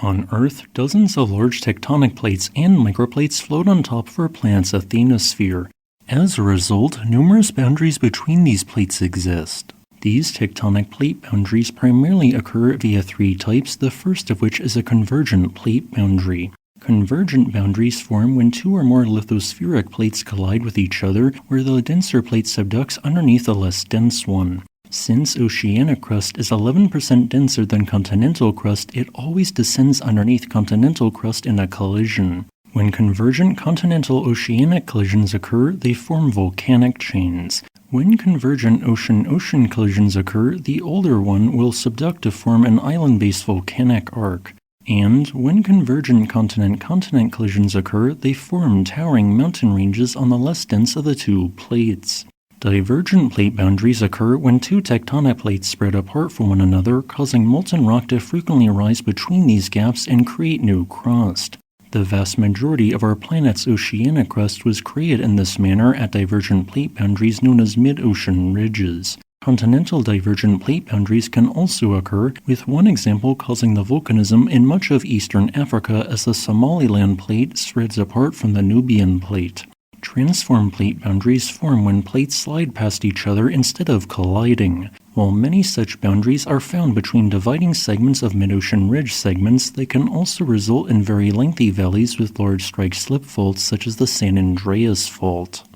On Earth, dozens of large tectonic plates and microplates float on top of our planet's asthenosphere. As a result, numerous boundaries between these plates exist. These tectonic plate boundaries primarily occur via three types, the first of which is a convergent plate boundary. Convergent boundaries form when two or more lithospheric plates collide with each other, where the denser plate subducts underneath the less dense one. Since oceanic crust is 11% denser than continental crust, it always descends underneath continental crust in a collision. When convergent continental-oceanic collisions occur, they form volcanic chains. When convergent ocean-ocean collisions occur, the older one will subduct to form an island-based volcanic arc. And when convergent continent-continent collisions occur, they form towering mountain ranges on the less dense of the two plates. Divergent plate boundaries occur when two tectonic plates spread apart from one another, causing molten rock to frequently rise between these gaps and create new crust. The vast majority of our planet's oceanic crust was created in this manner at divergent plate boundaries known as mid-ocean ridges. Continental divergent plate boundaries can also occur, with one example causing the volcanism in much of eastern Africa as the Somaliland plate spreads apart from the Nubian plate. Transform plate boundaries form when plates slide past each other instead of colliding. While many such boundaries are found between dividing segments of mid-ocean ridge segments, they can also result in very lengthy valleys with large strike-slip faults such as the San Andreas Fault.